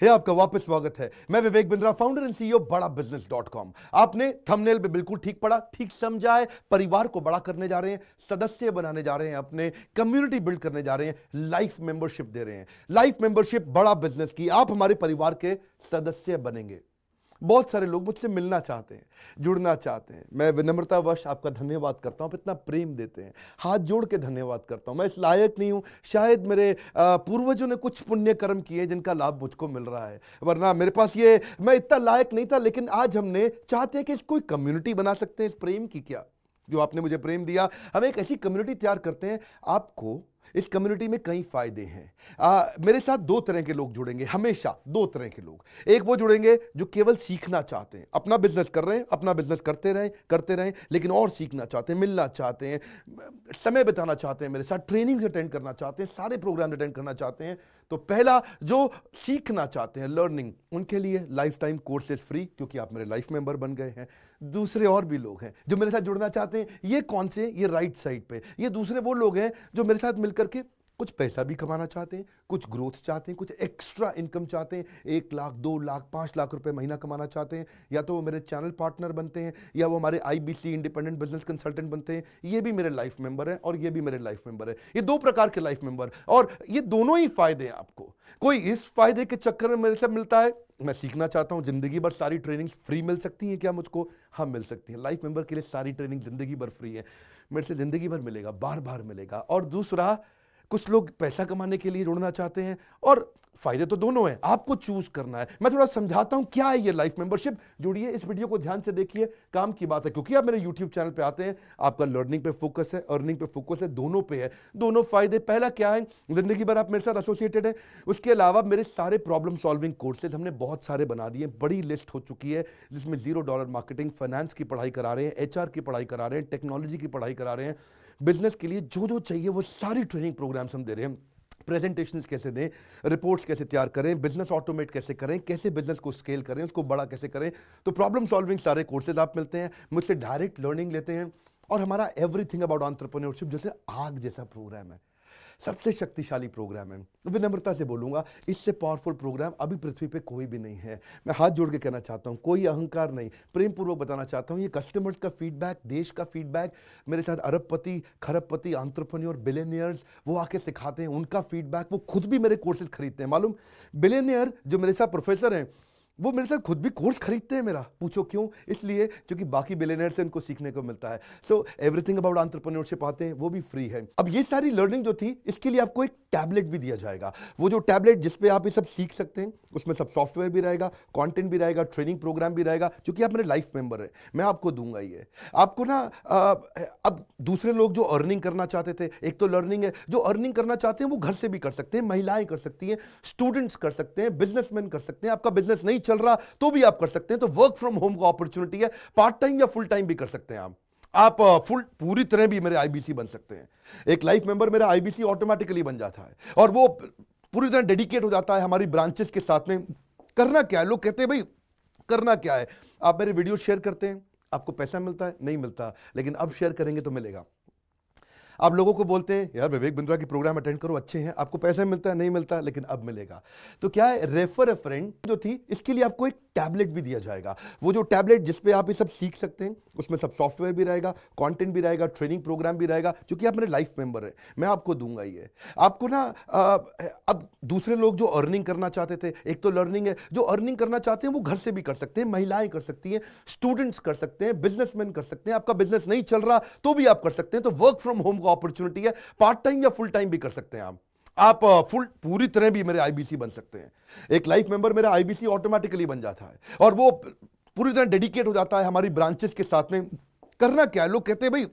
आपका वापस स्वागत है। मैं Vivek Bindra, founder and CEO बड़ा बिजनेस.com। आपने थंबनेल पे बिल्कुल ठीक पढ़ा, ठीक समझा है। परिवार को बड़ा करने जा रहे हैं, सदस्य बनाने जा रहे हैं, अपने कम्युनिटी बिल्ड करने जा रहे हैं, लाइफ मेंबरशिप दे रहे हैं। लाइफ मेंबरशिप बड़ा बिजनेस की, आप हमारे परिवार के सदस्य बनेंगे। बहुत सारे लोग मुझसे मिलना चाहते हैं, जुड़ना चाहते हैं। मैं विनम्रतावश आपका धन्यवाद करता हूं, आप इतना प्रेम देते हैं, हाथ जोड़ के धन्यवाद करता हूं। मैं इस लायक नहीं हूं, शायद मेरे पूर्वजों ने कुछ पुण्य कर्म किए जिनका लाभ मुझको मिल रहा है, वरना मेरे पास ये मैं इतना लायक नहीं था। लेकिन आज हमने चाहते हैं कि कोई कम्युनिटी बना सकते हैं इस प्रेम की। क्या जो आपने मुझे प्रेम दिया, हम एक ऐसी कम्युनिटी तैयार करते हैं। आपको इस कम्युनिटी में कई फायदे हैं। मेरे साथ दो तरह के लोग जुड़ेंगे, हमेशा दो तरह के लोग। एक वो जुड़ेंगे जो केवल सीखना चाहते हैं, अपना बिजनेस कर रहे हैं, अपना बिजनेस करते रहें, लेकिन और सीखना चाहते हैं, मिलना चाहते हैं, समय बिताना चाहते हैं, मेरे साथ ट्रेनिंग्स अटेंड करना चाहते हैं, सारे प्रोग्राम अटेंड करना चाहते हैं। तो पहला, जो सीखना चाहते हैं, लर्निंग, उनके लिए लाइफ टाइम कोर्सेज फ्री, क्योंकि आप मेरे लाइफ मेंबर बन गए हैं। दूसरे और भी लोग हैं जो मेरे साथ जुड़ना चाहते हैं। ये कौन से? ये राइट साइड पे ये दूसरे वो लोग हैं जो मेरे साथ मिलकर के कुछ पैसा भी कमाना चाहते हैं, कुछ ग्रोथ चाहते हैं, कुछ एक्स्ट्रा इनकम चाहते हैं। 1 लाख, 2 लाख, 5 लाख रुपए महीना कमाना चाहते हैं। या तो वो मेरे चैनल पार्टनर बनते हैं, या वो हमारे IBC इंडिपेंडेंट बिजनेस कंसल्टेंट बनते हैं। ये भी मेरे लाइफ मेंबर है और ये भी मेरे लाइफ मेंबर है। ये दो प्रकार के लाइफ मेंबर, और ये दोनों ही फायदे हैं आपको। कोई इस फायदे के चक्कर में मेरे से मिलता है, मैं सीखना चाहता हूं, जिंदगी भर सारी ट्रेनिंग फ्री मिल सकती है क्या मुझको? हाँ, मिल सकती है। लाइफ मेंबर के लिए सारी ट्रेनिंग जिंदगी भर फ्री है, मेरे से जिंदगी भर मिलेगा, बार बार मिलेगा। और दूसरा, कुछ लोग पैसा कमाने के लिए जुड़ना चाहते हैं, और फायदे तो दोनों हैं, आपको चूज करना है। मैं थोड़ा समझाता हूं क्या है ये लाइफ मेंबरशिप। जुड़िए, इस वीडियो को ध्यान से देखिए, काम की बात है। क्योंकि आप मेरे YouTube चैनल पे आते हैं, आपका लर्निंग पे फोकस है, अर्निंग पे फोकस है, दोनों पे है। दोनों फायदे, पहला क्या है, जिंदगी भर आप मेरे साथ एसोसिएटेड हैं। उसके अलावा मेरे सारे प्रॉब्लम सॉल्विंग कोर्सेज हमने बहुत सारे बना दिए, बड़ी लिस्ट हो चुकी है, जिसमें $0 मार्केटिंग, फाइनेंस की पढ़ाई करा रहे हैं, HR की पढ़ाई करा रहे हैं, टेक्नोलॉजी की पढ़ाई करा रहे हैं। बिजनेस के लिए जो जो चाहिए वो सारी ट्रेनिंग प्रोग्राम्स हम दे रहे हैं। प्रेजेंटेशंस कैसे दें, रिपोर्ट्स कैसे तैयार करें, बिजनेस ऑटोमेट कैसे करें, कैसे बिजनेस को स्केल करें, उसको बड़ा कैसे करें। तो प्रॉब्लम सॉल्विंग सारे कोर्सेज आप मिलते हैं, मुझसे डायरेक्ट लर्निंग लेते हैं। और हमारा एवरीथिंग अबाउट एंटरप्रेन्योरशिप जैसे आग जैसा प्रोग्राम है, सबसे शक्तिशाली प्रोग्राम है। विनम्रता से बोलूंगा, इससे पावरफुल प्रोग्राम अभी पृथ्वी पे कोई भी नहीं है। मैं हाथ जोड़ के कहना चाहता हूं, कोई अहंकार नहीं, प्रेम पूर्वक बताना चाहता हूं, ये कस्टमर्स का फीडबैक, देश का फीडबैक, मेरे साथ अरबपति, खरबपति, एंटरप्रेन्योर, बिलियनियर्स, वो आके सिखाते हैं, उनका फीडबैक, वो खुद भी मेरे कोर्सेज खरीदते हैं। मालूम, बिलियनियर जो मेरे साथ प्रोफेसर हैं, वो मेरे साथ खुद भी कोर्स खरीदते हैं मेरा। पूछो क्यों? इसलिए क्योंकि बाकी बिलियनियर से उनको सीखने को मिलता है। सो एवरीथिंग अबाउट एंटरप्रेन्योरशिप आते हैं, वो भी फ्री है। अब ये सारी लर्निंग जो थी, इसके लिए आपको एक टैबलेट भी दिया जाएगा। वो जो टैबलेट जिसपे आप ये सब सीख सकते हैं, उसमें सब सॉफ्टवेयर भी रहेगा, कंटेंट भी रहेगा, ट्रेनिंग प्रोग्राम भी रहेगा। क्योंकि आप मेरे लाइफ मेंबर है, मैं आपको दूंगा ये। आपको ना अब दूसरे लोग जो अर्निंग करना चाहते थे, एक तो लर्निंग है, जो अर्निंग करना चाहते हैं वो घर से भी कर सकते हैं, महिलाएं कर सकती हैं, स्टूडेंट्स कर सकते हैं, बिजनेसमैन कर सकते हैं। आपका बिजनेस नहीं चल रहा तो भी आप कर सकते हैं। तो वर्क फ्रॉम होम का अपॉर्चुनिटी है, पार्ट टाइम या फुल टाइम भी कर सकते हैं आप फुल पूरी तरह भी मेरे IBC बन सकते हैं। एक लाइफ मेंबर मेरा IBC ऑटोमेटिकली बन जाता है, और वो पूरी तरह डेडिकेट हो जाता है हमारी ब्रांचेस के साथ में। करना क्या है, लोग कहते हैं भाई करना क्या है, आप मेरे वीडियो शेयर करते हैं, आपको पैसा मिलता है? नहीं मिलता, लेकिन अब शेयर करेंगे तो मिलेगा। आप लोगों को बोलते हैं यार विवेक बिंद्रा की प्रोग्राम अटेंड करो, अच्छे हैं, आपको पैसा मिलता है? नहीं मिलता, लेकिन अब मिलेगा। तो क्या है, रेफर अ फ्रेंड जो थी, इसके लिए आपको एक टैबलेट भी दिया जाएगा। वो जो टैबलेट जिसपे आप ये सब सीख सकते हैं, उसमें सब सॉफ्टवेयर भी रहेगा, कंटेंट भी रहेगा, ट्रेनिंग प्रोग्राम भी रहेगा। क्योंकि आप मेरे लाइफ मेंबर है, मैं आपको दूंगा ये। आपको ना अब दूसरे लोग जो अर्निंग करना चाहते थे, एक तो लर्निंग है, जो अर्निंग करना चाहते हैं वो घर से भी कर सकते हैं, महिलाएं कर सकती हैं, स्टूडेंट्स कर सकते हैं, बिजनेसमैन कर सकते हैं। आपका बिजनेस नहीं चल रहा तो भी आप कर सकते हैं। तो वर्क फ्रॉम होम अपॉर्चुनिटी है, पार्ट टाइम या फुल टाइम भी कर सकते हैं आप फुल पूरी तरह भी मेरे IBC बन सकते हैं। एक लाइफ मेंबर मेरा IBC ऑटोमेटिकली बन जाता है, और वो पूरी तरह डेडिकेट हो जाता है हमारी ब्रांचेस के साथ में। करना क्या है, लोग कहते हैं भाई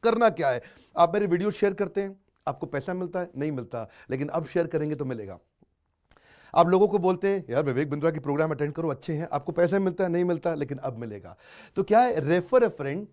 करना क्या है, आप मेरे वीडियो शेयर करते हैं, आपको पैसा मिलता है? नहीं मिलता, लेकिन अब शेयर करेंगे तो मिलेगा। आप लोगों को बोलते हैं यार विवेक बिंद्रा की प्रोग्राम अटेंड करो, अच्छे हैं, आपको पैसा मिलता है? नहीं मिलता, लेकिन अब मिलेगा। तो क्या है, refer a friend,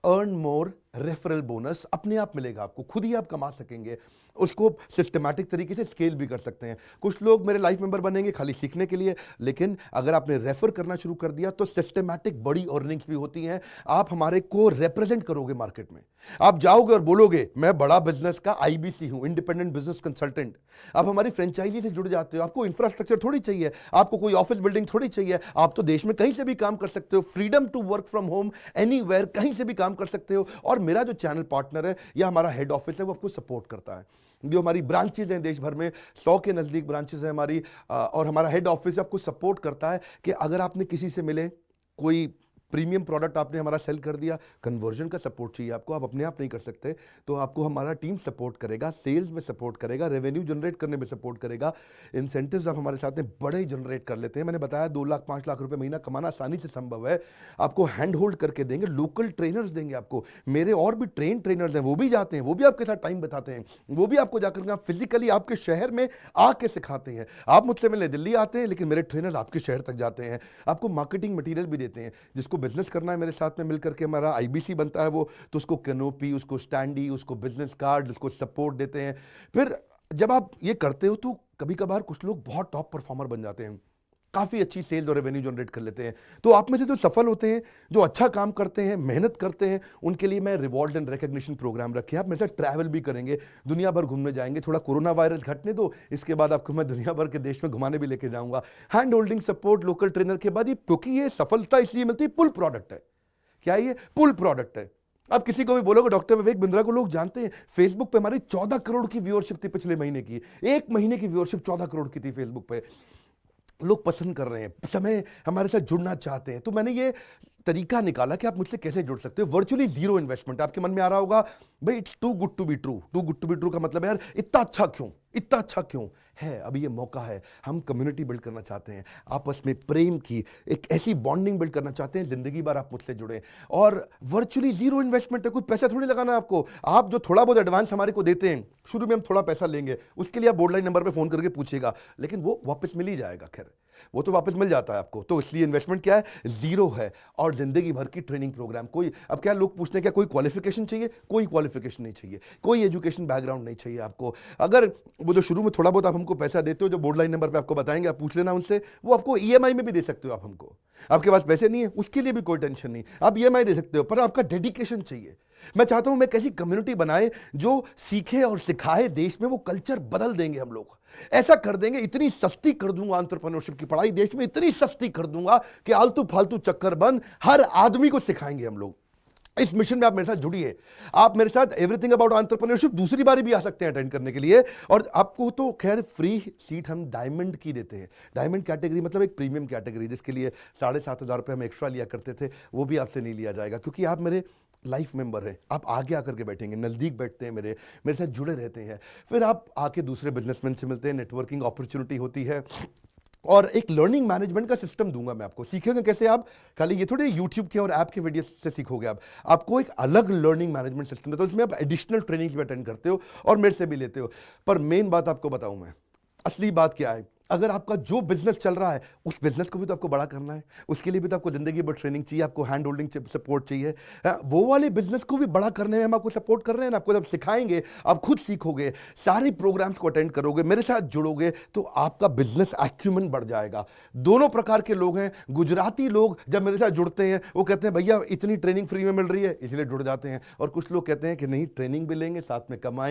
earn more, referral bonus अपने आप मिलेगा, आपको खुद ही आप कमा सकेंगे। उसको सिस्टमैटिक तरीके से स्केल भी कर सकते हैं। कुछ लोग मेरे लाइफ मेंबर बनेंगे खाली सीखने के लिए, लेकिन अगर आपने रेफर करना शुरू कर दिया तो सिस्टमैटिक बड़ी अर्निंग्स भी होती हैं। आप हमारे को रिप्रेजेंट करोगे मार्केट में, आप जाओगे और बोलोगे मैं बड़ा बिजनेस का आईबीसी हूं, इंडिपेंडेंट बिजनेस कंसल्टेंट। आप हमारी फ्रेंचाइजी से जुड़ जाते हो, आपको इंफ्रास्ट्रक्चर थोड़ी चाहिए, आपको कोई ऑफिस बिल्डिंग थोड़ी चाहिए, आप तो देश में कहीं से भी काम कर सकते हो, freedom to work from home anywhere, कहीं से भी काम कर सकते हो। और मेरा जो चैनल पार्टनर है या हमारा हेड ऑफिस है वो आपको सपोर्ट करता है। जो हमारी ब्रांचेज हैं देश भर में 100 के नज़दीक ब्रांचेज हैं हमारी, और हमारा हेड ऑफिस आपको सपोर्ट करता है कि अगर आपने किसी से मिले, कोई प्रीमियम प्रोडक्ट आपने हमारा सेल कर दिया, कन्वर्जन का सपोर्ट चाहिए आपको, आप अपने आप नहीं कर सकते, तो आपको हमारा टीम सपोर्ट करेगा, सेल्स में सपोर्ट करेगा, रेवेन्यू जनरेट करने में सपोर्ट करेगा। इंसेंटिव्स आप हमारे साथ में बड़े जनरेट कर लेते हैं। मैंने बताया 2 लाख 5 लाख रुपए महीना कमाना आसानी से संभव है। आपको हैंड होल्ड करके देंगे, लोकल ट्रेनर्स देंगे आपको, मेरे और भी ट्रेनर्स हैं, वो भी जाते हैं, वो भी आपके साथ टाइम बताते हैं, वो भी आपको जाकर फिजिकली आपके शहर में आके सिखाते हैं। आप मुझसे मिलने दिल्ली आते हैं, लेकिन मेरे ट्रेनर्स आपके शहर तक जाते हैं, आपको मार्केटिंग मटीरियल भी देते हैं। जिसको बिजनेस करना है मेरे साथ में मिलकर के हमारा आईबीसी बनता है वो, तो उसको कैनोपी, उसको स्टैंडी, उसको बिजनेस कार्ड, उसको सपोर्ट देते हैं। फिर जब आप ये करते हो तो कभी कभार कुछ लोग बहुत टॉप परफॉर्मर बन जाते हैं, काफी अच्छी सेल्स और रेवेन्यू जनरेट कर लेते हैं। तो आप में से जो सफल होते हैं, जो अच्छा काम करते हैं, मेहनत करते हैं, उनके लिए मैं रिवॉर्ड एंड रिकॉग्निशन प्रोग्राम रखे हैं। आप मेरे साथ ट्रैवल भी करेंगे, दुनिया भर घूमने जाएंगे। थोड़ा कोरोना वायरस घटने दो, इसके बाद आपको मैं दुनिया भर के देश में घुमाने भी लेके जाऊंगा। Hand holding support, local trainer के बाद, क्योंकि ये सफलता इसलिए मिलती है, पुल प्रोडक्ट है। क्या ये पुल प्रोडक्ट है? अब किसी को भी बोलोगे डॉक्टर विवेक बिंद्रा को लोग जानते हैं, फेसबुक पे हमारी 14 करोड़ की व्यूअरशिप थी पिछले महीने की, एक महीने की व्यूअरशिप 14 करोड़ की थी फेसबुक पे। लोग पसंद कर रहे हैं, समय हमारे साथ जुड़ना चाहते हैं। तो मैंने ये तरीका निकाला कि आप मुझसे कैसे जुड़ सकते हो। Virtually zero investment. आपके मन में आ रहा होगा भाई it's too good to be true. Too good to be true का मतलब है यार इतना अच्छा क्यों, इतना अच्छा क्यों है? अभी ये मौका है, हम कम्युनिटी बिल्ड करना चाहते हैं, आपस में प्रेम की एक ऐसी बॉन्डिंग बिल्ड करना चाहते हैं, जिंदगी भर आप मुझसे जुड़े। और वर्चुअली जीरो इन्वेस्टमेंट है, कुछ पैसा थोड़ी लगाना है आपको। आप जो थोड़ा बहुत एडवांस हमारे को देते हैं, शुरू में हम थोड़ा पैसा लेंगे, उसके लिए आप बोर्ड लाइन नंबर पे फोन करके पूछिएगा, लेकिन वो वापस मिल ही जाएगा। खैर वो तो वापस मिल जाता है आपको। तो इसलिए इन्वेस्टमेंट क्या है? जीरो है। और जिंदगी भर की ट्रेनिंग प्रोग्राम। कोई, अब क्या लोग पूछते हैं क्या कोई क्वालिफिकेशन चाहिए? कोई क्वालिफिकेशन नहीं चाहिए, कोई एजुकेशन बैकग्राउंड नहीं चाहिए आपको। अगर वो जो शुरू में थोड़ा बहुत आप हमको पैसा देते हो, जो बोर्ड लाइन नंबर पे आपको बताएंगे, आप पूछ लेना उनसे, वो आपको ईएमआई में भी दे सकते हो आप हमको। आपके पास पैसे नहीं है उसके लिए भी कोई टेंशन नहीं, आप ईएमआई दे सकते हो, पर आपका डेडिकेशन चाहिए। मैं चाहता हूं मैं कैसी कम्युनिटी बनाए जो सीखे और सिखाए, देश में वो कल्चर बदल देंगे हम लोग। ऐसा कर देंगे, इतनी सस्ती कर दूंगा एंटरप्रेन्योरशिप की पढ़ाई देश में, इतनी सस्ती कर दूंगा कि आलतू फालतू चक्कर बंद, हर आदमी को सिखाएंगे हम लोग। इस मिशन में आप मेरे साथ जुड़िए। आप मेरे साथ एवरीथिंग अबाउट एंटरप्रेन्योरशिप दूसरी बारी भी आ सकते हैं अटेंड करने के लिए। और आपको तो खैर फ्री सीट हम डायमंड की देते हैं। डायमंड कैटेगरी मतलब एक प्रीमियम कैटेगरी, जिसके लिए 7,500 रुपये हम एक्स्ट्रा लिया करते थे, वो भी आपसे नहीं लिया जाएगा, क्योंकि आप मेरे लाइफ मेंबर हैं। आप आगे आकर के बैठेंगे, नज़दीक बैठते हैं, मेरे साथ जुड़े रहते हैं। फिर आप आके दूसरे बिजनेसमैन से मिलते हैं, नेटवर्किंग अपॉर्चुनिटी होती है। और एक लर्निंग मैनेजमेंट का सिस्टम दूंगा मैं आपको। सीखेंगे कैसे? आप खाली ये थोड़ी यूट्यूब के और ऐप के वीडियो से सीखोगे, आप आपको एक अलग लर्निंग मैनेजमेंट सिस्टम है, तो उसमें आप एडिशनल ट्रेनिंग्स भी अटेंड करते हो और मेरे से भी लेते हो। पर मेन बात आपको बताऊं मैं, असली बात क्या है, अगर आपका जो बिजनेस चल रहा है उस बिजनेस को भी तो आपको बड़ा करना है, उसके लिए भी तो आपको जिंदगी भर ट्रेनिंग चाहिए, आपको हैंड होल्डिंग सपोर्ट चाहिए। वो वाले बिजनेस को भी बड़ा करने में हम आपको सपोर्ट कर रहे हैं ना। आपको जब सिखाएंगे, आप खुद सीखोगे, सारे प्रोग्राम्स को अटेंड करोगे, मेरे साथ जुड़ोगे, तो आपका बिजनेस एक्यूमेंट बढ़ जाएगा। दोनों प्रकार के लोग हैं। गुजराती लोग जब मेरे साथ जुड़ते हैं वो कहते हैं भैया इतनी ट्रेनिंग फ्री में मिल रही है, इसलिए जुड़ जाते हैं। और कुछ लोग कहते हैं कि नहीं, ट्रेनिंग भी लेंगे साथ में कमाएंगे।